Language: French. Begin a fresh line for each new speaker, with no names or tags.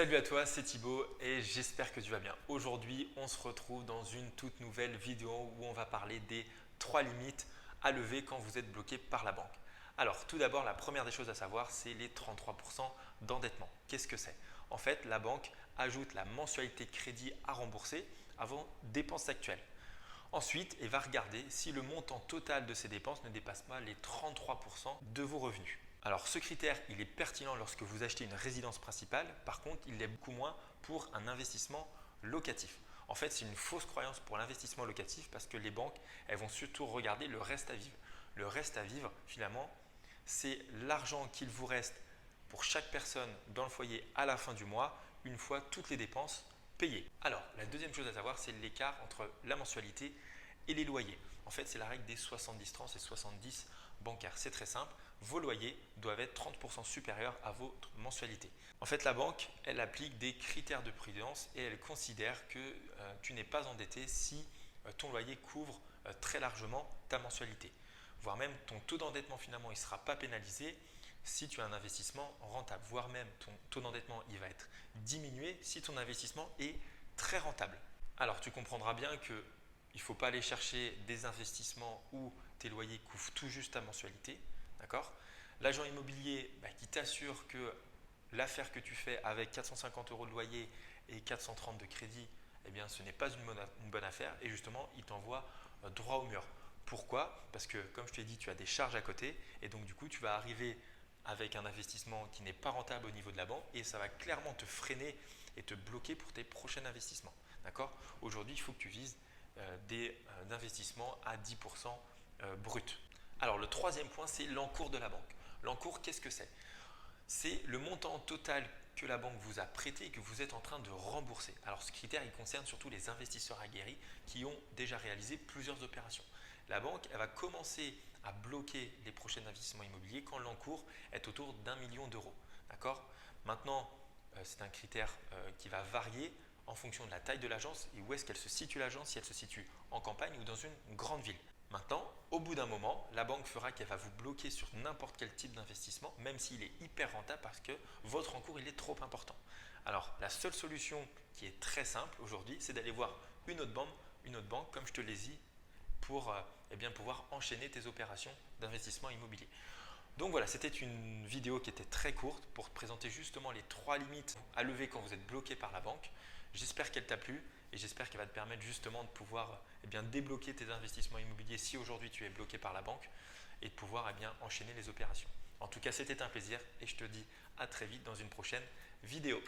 Salut à toi, c'est Thibaut et j'espère que tu vas bien. Aujourd'hui, on se retrouve dans une toute nouvelle vidéo où on va parler des 3 limites à lever quand vous êtes bloqué par la banque. Alors, tout d'abord, la première des choses à savoir, c'est les 33% d'endettement. Qu'est-ce que c'est? En fait, la banque ajoute la mensualité crédit à rembourser avant dépenses actuelles. Ensuite, elle va regarder si le montant total de ces dépenses ne dépasse pas les 33% de vos revenus. Alors ce critère, il est pertinent lorsque vous achetez une résidence principale. Par contre, il l'est beaucoup moins pour un investissement locatif. En fait, c'est une fausse croyance pour l'investissement locatif parce que les banques, elles vont surtout regarder le reste à vivre. Le reste à vivre, finalement, c'est l'argent qu'il vous reste pour chaque personne dans le foyer à la fin du mois, une fois toutes les dépenses payées. Alors, la deuxième chose à savoir, c'est l'écart entre la mensualité et les loyers. En fait, c'est la règle des 70-30 et 70 bancaires. C'est très simple, vos loyers doivent être 30% supérieurs à votre mensualité. En fait, la banque, elle applique des critères de prudence et elle considère que tu n'es pas endetté si ton loyer couvre très largement ta mensualité. Voire même ton taux d'endettement finalement, il ne sera pas pénalisé si tu as un investissement rentable. Voire même ton taux d'endettement, il va être diminué si ton investissement est très rentable. Alors, tu comprendras bien que il ne faut pas aller chercher des investissements où tes loyers couvrent tout juste ta mensualité. D'accord? L'agent immobilier qui t'assure que l'affaire que tu fais avec 450 euros de loyer et 430 de crédit, eh bien, ce n'est pas une bonne affaire et justement, il t'envoie droit au mur. Pourquoi? Parce que comme je t'ai dit, tu as des charges à côté et donc du coup, tu vas arriver avec un investissement qui n'est pas rentable au niveau de la banque et ça va clairement te freiner et te bloquer pour tes prochains investissements. D'accord? Aujourd'hui, il faut que tu vises des investissements à 10% brut. Alors le troisième point, c'est l'encours de la banque. L'encours, qu'est-ce que c'est? C'est le montant total que la banque vous a prêté et que vous êtes en train de rembourser. Alors ce critère, il concerne surtout les investisseurs aguerris qui ont déjà réalisé plusieurs opérations. La banque, elle va commencer à bloquer les prochains investissements immobiliers quand l'encours est autour d'1 million d'euros. D'accord? Maintenant, c'est un critère qui va varier en fonction de la taille de l'agence et où est-ce qu'elle se situe l'agence, si elle se situe en campagne ou dans une grande ville. Maintenant, au bout d'un moment, la banque fera qu'elle va vous bloquer sur n'importe quel type d'investissement, même s'il est hyper rentable parce que votre encours il est trop important. Alors, la seule solution qui est très simple aujourd'hui, c'est d'aller voir une autre banque, comme je te l'ai dit, pour pouvoir enchaîner tes opérations d'investissement immobilier. Donc voilà, c'était une vidéo qui était très courte pour te présenter justement les 3 limites à lever quand vous êtes bloqué par la banque. J'espère qu'elle t'a plu et j'espère qu'elle va te permettre justement de pouvoir débloquer tes investissements immobiliers si aujourd'hui tu es bloqué par la banque et de pouvoir enchaîner les opérations. En tout cas, c'était un plaisir et je te dis à très vite dans une prochaine vidéo.